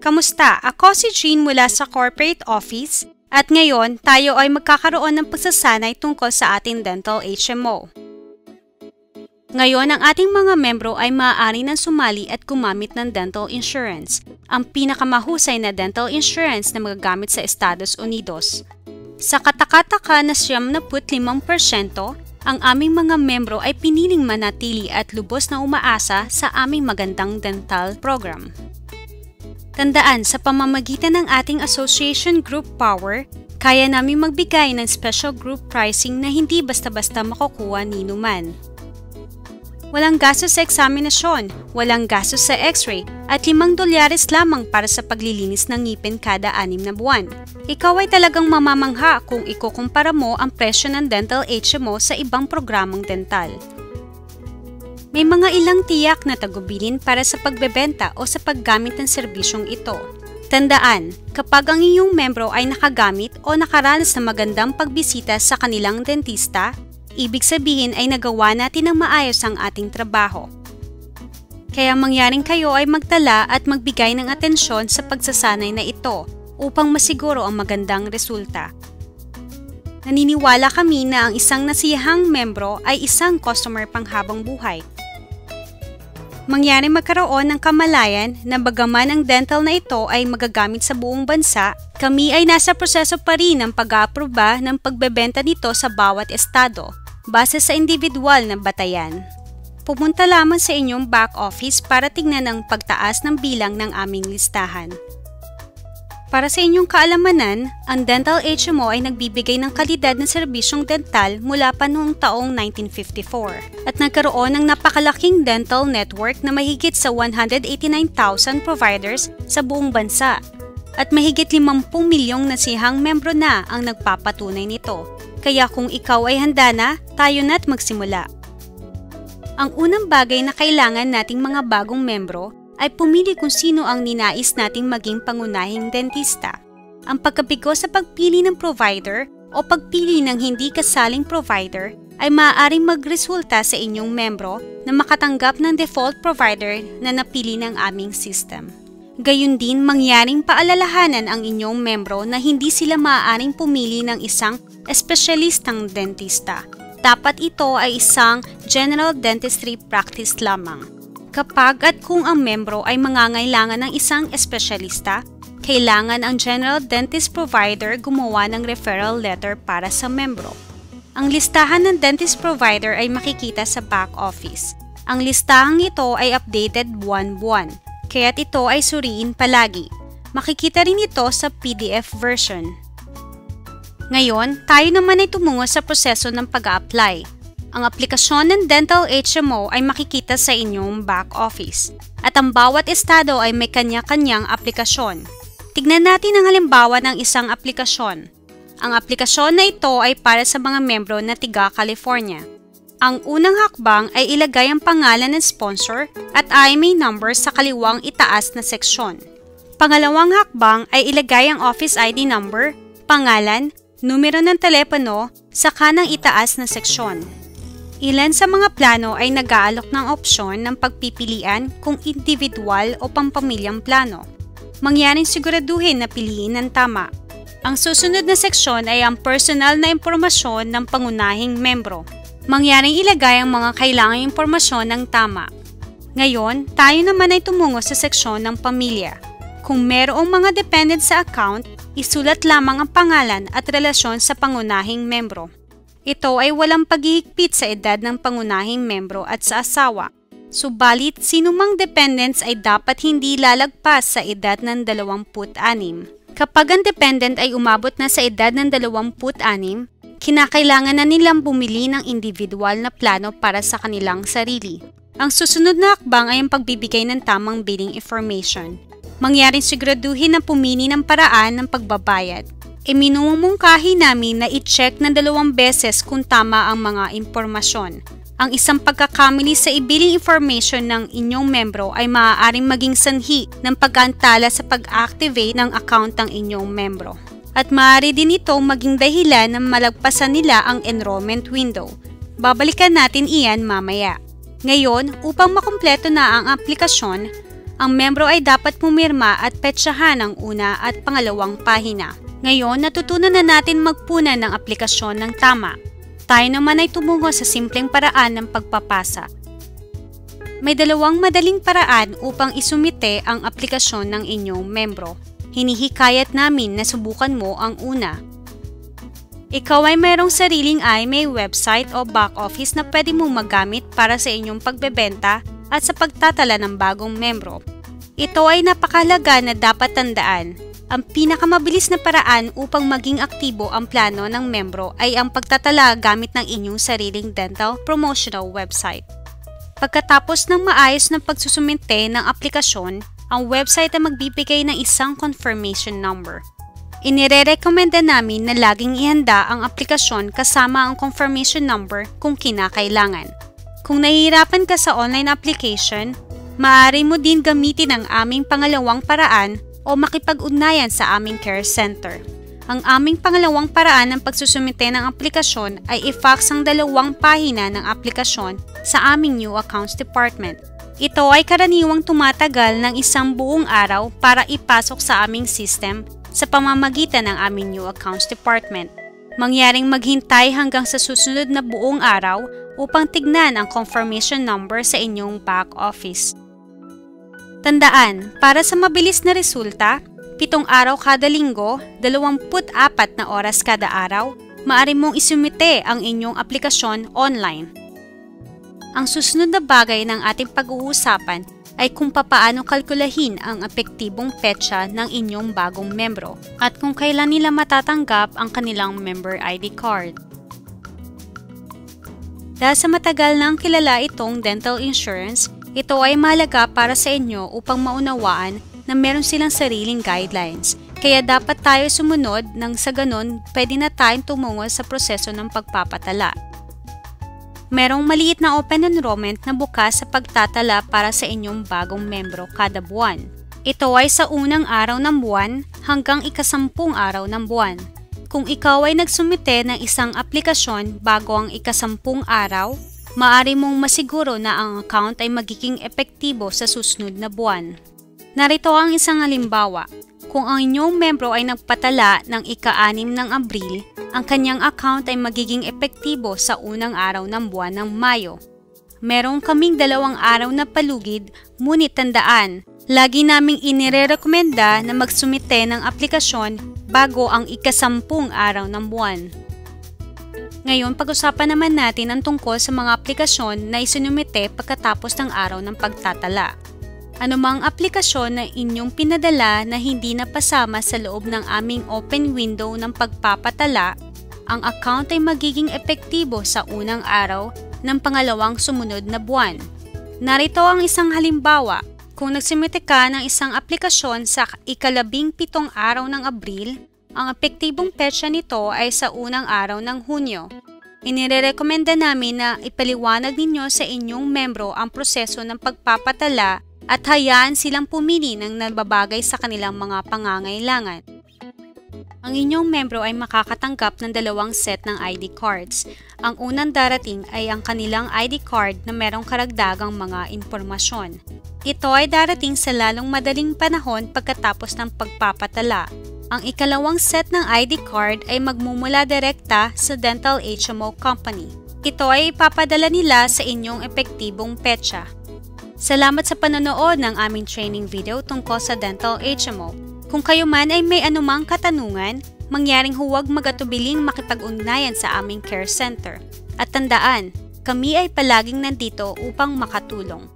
Kamusta? Ako si Jean mula sa corporate office at ngayon tayo ay magkakaroon ng pagsasanay tungkol sa ating dental HMO. Ngayon, ang ating mga membro ay maaari nang sumali at gumamit ng dental insurance, ang pinakamahusay na dental insurance na magagamit sa Estados Unidos. Sa katakataka na 75%, ang aming mga membro ay piniling manatili at lubos na umaasa sa aming magandang dental program. Tandaan, sa pamamagitan ng ating Association Group Power, kaya namin magbigay ng special group pricing na hindi basta-basta makukuha ni numan. Walang gastos sa eksaminasyon, walang gastos sa x-ray, at $5 lamang para sa paglilinis ng ngipin kada 6 na buwan. Ikaw ay talagang mamamangha kung ikukumpara mo ang presyo ng dental HMO sa ibang programang dental. May mga ilang tiyak na tagubilin para sa pagbebenta o sa paggamit ng serbisyong ito. Tandaan, kapag ang iyong membro ay nakagamit o nakaranas ng magandang pagbisita sa kanilang dentista, ibig sabihin ay nagawa natin ng maayos ang ating trabaho. Kaya mangyaring kayo ay magtala at magbigay ng atensyon sa pagsasanay na ito upang masiguro ang magandang resulta. Naniniwala kami na ang isang nasiyahang membro ay isang customer panghabang buhay. Mangyaring magkaroon ng kamalayan na bagaman ang dental na ito ay magagamit sa buong bansa, kami ay nasa proseso pa rin ng pag-aaproba ng pagbebenta nito sa bawat estado, base sa individual na batayan. Pumunta lamang sa inyong back office para tingnan ang pagtaas ng bilang ng aming listahan. Para sa inyong kaalamanan, ang dental HMO ay nagbibigay ng kalidad na serbisyong dental mula pa noong taong 1954 at nagkaroon ng napakalaking dental network na mahigit sa 189,000 providers sa buong bansa at mahigit 50 milyong nasihang membro na ang nagpapatunay nito. Kaya kung ikaw ay handa na, tayo na't magsimula. Ang unang bagay na kailangan nating mga bagong membro ay pumili kung sino ang ninais nating maging pangunahing dentista. Ang pagkabigo sa pagpili ng provider o pagpili ng hindi kasaling provider ay maaaring magresulta sa inyong membro na makatanggap ng default provider na napili ng aming system. Gayun din, mangyaring paalalahanan ang inyong membro na hindi sila maaaring pumili ng isang espesyalistang dentista. Dapat ito ay isang general dentistry practice lamang. Kapag at kung ang membro ay mangangailangan ng isang espesyalista, kailangan ang general dentist provider gumawa ng referral letter para sa membro. Ang listahan ng dentist provider ay makikita sa back office. Ang listahang ito ay updated buwan-buwan, kaya't ito ay suriin palagi. Makikita rin ito sa PDF version. Ngayon, tayo naman ay tumungo sa proseso ng pag-a-apply. Ang aplikasyon ng dental HMO ay makikita sa inyong back office at ang bawat estado ay may kanya-kanyang aplikasyon. Tignan natin ang halimbawa ng isang aplikasyon. Ang aplikasyon na ito ay para sa mga membro na tiga California. Ang unang hakbang ay ilagay ang pangalan ng sponsor at IMEI number sa kaliwang itaas na seksyon. Pangalawang hakbang ay ilagay ang office ID number, pangalan, numero ng telepono sa kanang itaas na seksyon. Ilan sa mga plano ay nag-aalok ng opsyon ng pagpipilian kung individual o pampamilyang plano. Mangyaring siguraduhin na piliin ng tama. Ang susunod na seksyon ay ang personal na impormasyon ng pangunahing membro. Mangyaring ilagay ang mga kailangang impormasyon ng tama. Ngayon, tayo naman ay tumungo sa seksyon ng pamilya. Kung mayroong mga dependent sa account, isulat lamang ang pangalan at relasyon sa pangunahing membro. Ito ay walang paghihigpit sa edad ng pangunahing membro at sa asawa. Subalit, sinumang dependents ay dapat hindi lalagpas sa edad ng 26. Kapag ang dependent ay umabot na sa edad ng 26, kinakailangan na nilang bumili ng individual na plano para sa kanilang sarili. Ang susunod na hakbang ay ang pagbibigay ng tamang billing information. Mangyaring siguraduhin na pumili ng paraan ng pagbabayad. Iminumungkahi namin na i-check ng 2 beses kung tama ang mga impormasyon. Ang isang pagkakamali sa i-billing information ng inyong membro ay maaaring maging sanhi ng pag-aantala sa pag-activate ng account ng inyong membro. At maaari din ito maging dahilan na malagpasan nila ang enrollment window. Babalikan natin iyan mamaya. Ngayon, upang makumpleto na ang aplikasyon, Ang membro ay dapat pumirma at petsahan ang una at pangalawang pahina. Ngayon, natutunan na natin magpunan ng aplikasyon ng tama. Tayo naman ay tumungo sa simpleng paraan ng pagpapasa. May dalawang madaling paraan upang isumite ang aplikasyon ng inyong membro. Hinihikayat namin na subukan mo ang una. Ikaw ay mayroong sariling may website o back office na pwede mong magamit para sa inyong pagbebenta at sa pagtatala ng bagong membro. Ito ay napakahalaga na dapat tandaan. Ang pinakamabilis na paraan upang maging aktibo ang plano ng membro ay ang pagtatala gamit ng inyong sariling dental promotional website. Pagkatapos ng maayos na pagsusumite ng aplikasyon, ang website ay magbibigay ng isang confirmation number. Inirerekomenda namin na laging ihanda ang aplikasyon kasama ang confirmation number kung kinakailangan. Kung nahihirapan ka sa online application, maaari mo din gamitin ang aming pangalawang paraan o makipag-ugnayan sa aming care center. Ang aming pangalawang paraan ng pagsusumite ng aplikasyon ay i-fax ang 2 pahina ng aplikasyon sa aming New Accounts Department. Ito ay karaniwang tumatagal ng 1 buong araw para ipasok sa aming system sa pamamagitan ng aming New Accounts Department. Mangyaring maghintay hanggang sa susunod na buong araw upang tignan ang confirmation number sa inyong back office. Tandaan, para sa mabilis na resulta, 7 araw kada linggo, 24 na oras kada araw, maaari mong isumite ang inyong aplikasyon online. Ang susunod na bagay ng ating pag-uusapan ay kung papaano kalkulahin ang epektibong petsa ng inyong bagong membro at kung kailan nila matatanggap ang kanilang member ID card. Dahil sa matagal nang kilala itong dental insurance, ito ay mahalaga para sa inyo upang maunawaan na meron silang sariling guidelines. Kaya dapat tayo sumunod nang sa ganon pwede na tayong tumungo sa proseso ng pagpapatala. Merong maliit na open enrollment na bukas sa pagtatala para sa inyong bagong membro kada buwan. Ito ay sa unang araw ng buwan hanggang ika-10 araw ng buwan. Kung ikaw ay nagsumite ng isang aplikasyon bago ang ika-10 araw, maaari mong masiguro na ang account ay magiging epektibo sa susunod na buwan. Narito ang isang halimbawa. Kung ang inyong membro ay nagpatala ng ika-6 ng Abril, ang kanyang account ay magiging epektibo sa unang araw ng buwan ng Mayo. Meron kaming 2 araw na palugid, ngunit tandaan, lagi naming inirerekomenda na magsumite ng aplikasyon bago ang ika-10 araw ng buwan. Ngayon, pag-usapan naman natin ang tungkol sa mga aplikasyon na isinumite pagkatapos ng araw ng pagtatala. Anumang aplikasyon na inyong pinadala na hindi napasama sa loob ng aming open window ng pagpapatala, ang account ay magiging epektibo sa unang araw ng pangalawang sumunod na buwan. Narito ang isang halimbawa. Kung nagsumite ka ng isang aplikasyon sa ika-17 araw ng Abril, ang epektibong petsa nito ay sa unang araw ng Hunyo. Inirekomenda namin na ipaliwanag ninyo sa inyong membro ang proseso ng pagpapatala at hayaan silang pumili ng nababagay sa kanilang mga pangangailangan. Ang inyong membro ay makakatanggap ng 2 set ng ID cards. Ang unang darating ay ang kanilang ID card na merong karagdagang mga impormasyon. Ito ay darating sa lalong madaling panahon pagkatapos ng pagpapatala. Ang ikalawang set ng ID card ay magmumula direkta sa Dental HMO Company. Ito ay ipapadala nila sa inyong epektibong petsa. Salamat sa panonood ng aming training video tungkol sa Dental HMO. Kung kayo man ay may anumang katanungan, mangyaring huwag magatubiling makipag-ugnayan sa aming care center. At tandaan, kami ay palaging nandito upang makatulong.